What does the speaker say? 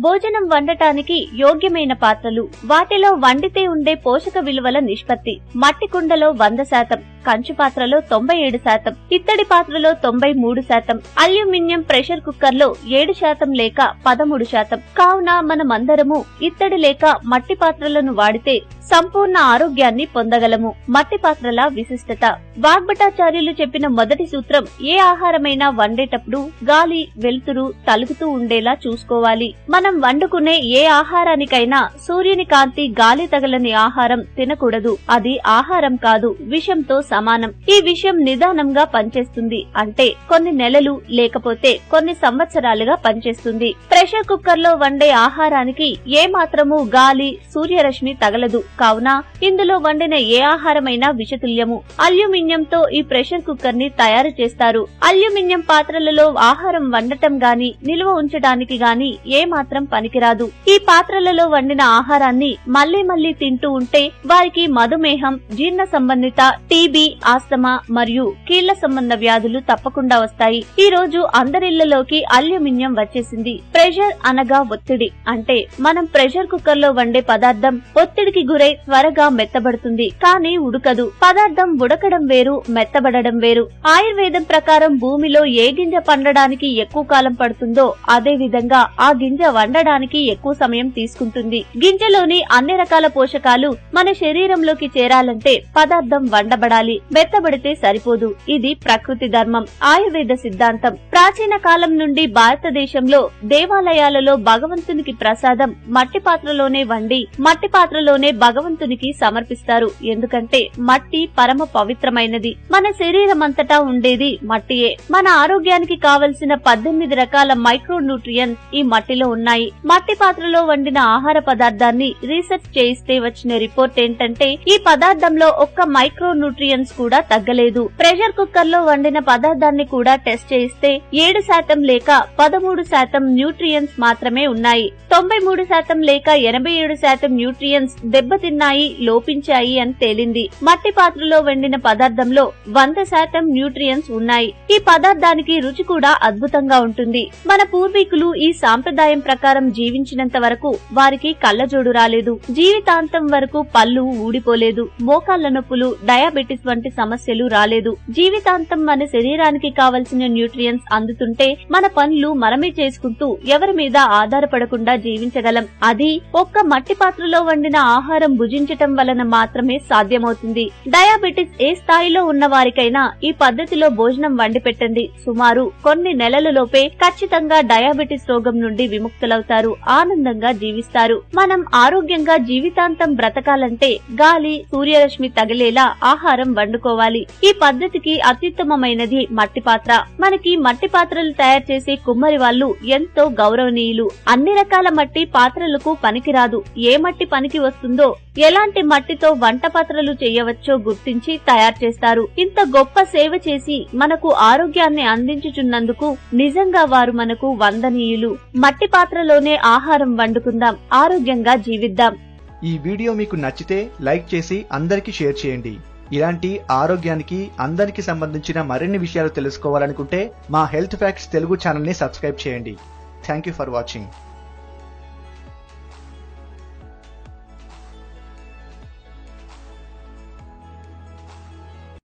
భోజనం వండటానికి యోగ్యమైన పాత్రలు, వాటిలో వండితే ఉండే పోషక విలువల నిష్పత్తి. మట్టి కుండలో 100%, కంచు పాత్రలో 97%, ఇత్తడి పాత్రలో 93%, అల్యూమినియం ప్రెషర్ కుక్కర్ లో 7% లేక 13%. కావున మనమందరము ఇత్తడి లేక మట్టి పాత్రలను వాడితే సంపూర్ణ ఆరోగ్యాన్ని పొందగలము. మట్టి పాత్రల విశిష్టత. వాగ్భటాచార్యులు చెప్పిన మొదటి సూత్రం, ఏ ఆహారమైనా వండేటప్పుడు గాలి, వెలుతురు తలుగుతూ ఉండేలా చూసుకోవాలి. మనం వండుకునే ఏ ఆహారానికైనా సూర్యుని కాంతి, గాలి తగలని ఆహారం తినకూడదు. అది ఆహారం కాదు, విషంతో సమానం. ఈ విషయం నిదానంగా పనిచేస్తుంది, అంటే కొన్ని నెలలు లేకపోతే కొన్ని సంవత్సరాలుగా పనిచేస్తుంది. ప్రెషర్ కుక్కర్ లో వండే ఆహారానికి ఏ మాత్రము గాలి, సూర్యరశ్మి తగలదు. కావున ఇందులో వండిన ఏ ఆహారమైనా విషతుల్యము. అల్యూమినియంతో ఈ ప్రెషర్ కుక్కర్ ని తయారు చేస్తారు. అల్యూమినియం పాత్రలలో ఆహారం వండటం గాని, నిల్వ ఉంచడానికి గాని ఏ మాత్రం పనికిరాదు. ఈ పాత్రలలో వండిన ఆహారాన్ని మళ్లీ మళ్లీ తింటూ ఉంటే వారికి మధుమేహం, జీర్ణ సంబంధిత టీబీ, ఆస్తమా మరియు కీళ్ల సంబంధ వ్యాధులు తప్పకుండా వస్తాయి. ఈ రోజు అందరిళ్లలోకి అల్యూమినియం వచ్చేసింది. ప్రెషర్ అనగా ఒత్తిడి. అంటే మనం ప్రెషర్ కుక్కర్ లో వండే పదార్థం ఒత్తిడికి గురై త్వరగా మెత్తబడుతుంది, కానీ ఉడకదు. పదార్థం ఉడకడం వేరు, మెత్తబడడం వేరు. ఆయుర్వేదం ప్రకారం భూమిలో ఏ గింజ పండడానికి ఎక్కువ కాలం పడుతుందో అదే విధంగా ఆ గింజ వండడానికి ఎక్కువ సమయం తీసుకుంటుంది. గింజలోని అన్ని రకాల పోషకాలు మన శరీరంలోకి చేరాలంటే పదార్థం వండబడాలి, మెత్తబడితే సరిపోదు. ఇది ప్రకృతి ధర్మం, ఆయుర్వేద సిద్ధాంతం. ప్రాచీన కాలం నుండి భారతదేశంలో దేవాలయాలలో భగవంతునికి ప్రసాదం మట్టి పాత్రలోనే వండి మట్టి పాత్రలోనే భగవంతునికి సమర్పిస్తారు. ఎందుకంటే మట్టి పరమ పవిత్రమైనది. మన శరీరమంతటా ఉండేది మట్టియే. మన ఆరోగ్యానికి కావలసిన 18 రకాల మైక్రో న్యూట్రియన్స్ ఈ మట్టిలో ఉన్నాయి. మట్టి పాత్రలో వండిన ఆహార పదార్థాన్ని రీసెర్చ్ చేయిస్తే వచ్చిన రిపోర్ట్ ఏంటంటే ఈ పదార్థంలో ఒక్క మైక్రో న్యూట్రియన్స్ కూడా తగ్గలేదు. ప్రెషర్ కుక్కర్ లో వండిన పదార్థాన్ని కూడా టెస్ట్ చేయిస్తే 7% లేక 13% న్యూట్రియన్స్ మాత్రమే ఉన్నాయి. 93% లేక 87% న్యూట్రియన్స్ దెబ్బతిన్నాయి, లోపించాయి అని తేలింది. మట్టి పాత్రలో వండిన పదార్థంలో 100% న్యూట్రియన్స్ ఉన్నాయి. ఈ పదార్థానికి రుచి కూడా అద్భుతంగా ఉంటుంది. మన పూర్వీకులు ఈ సాంప్రదాయం ప్రకారం జీవించినంత వరకు వారికి కళ్ళజోడు రాలేదు. జీవితాంతం వరకు పళ్ళు ఊడిపోలేదు. మోకాళ్ల నొప్పులు, డయాబెటిస్ వంటి సమస్యలు రాలేదు. జీవితాంతం మన శరీరానికి కావలసిన న్యూట్రియన్స్ అందుతుంటే మన పనులు మనమే చేసుకుంటూ ఎవరి మీద ఆధారపడకుండా జీవించగలం. అది ఒక్క మట్టి పాత్రలో వండిన ఆహారం భుజించటం వలన మాత్రమే సాధ్యమవుతుంది. డయాబెటిస్ ఏ స్థాయిలో ఉన్న వారికైనా ఈ పద్ధతిలో భోజనం వండి పెట్టండి. సుమారు కొన్ని నెలలలోపే ఖచ్చితంగా డయాబెటిస్ రోగం నుండి విముక్తులవుతారు, ఆనందంగా జీవిస్తారు. మనం ఆరోగ్యంగా జీవితాంతం బ్రతకాలంటే గాలి, సూర్యరశ్మి తగిలేలా ఆహారం వండుకోవాలి. ఈ పద్ధతికి అత్యుత్తమమైనది మట్టి పాత్ర. మనకి మట్టి పాత్రలు తయారు చేసే కుమ్మరి వాళ్ళు ఎంతో గౌరవనీయులు. అన్ని రకాల మట్టి పాత్రలకు పనికిరాదు. ఏ మట్టి పనికి వస్తుందో, ఎలాంటి మట్టితో వంట పాత్రలు చేయవచ్చో గుర్తించి తయారు చేస్తారు. ఇంత గొప్ప సేవ చేసి మనకు ఆరోగ్యాన్ని అందించుచున్నందుకు నిజంగా వారు మనకు వందనీయులు. మట్టి పాత్రలోనే ఆహారం వండుకుందాం, ఆరోగ్యంగా జీవిద్దాం. ఈ వీడియో మీకు నచ్చితే లైక్ చేసి అందరికీ షేర్ చేయండి. ఇలాంటి ఆరోగ్యానికి అందరికి సంబంధించిన మరిన్ని విషయాలు తెలుసుకోవాలనుకుంటే మా హెల్త్ ఫ్యాక్ట్స్ తెలుగు ఛానల్ ని సబ్స్క్రైబ్ చేయండి. Thank you for watching.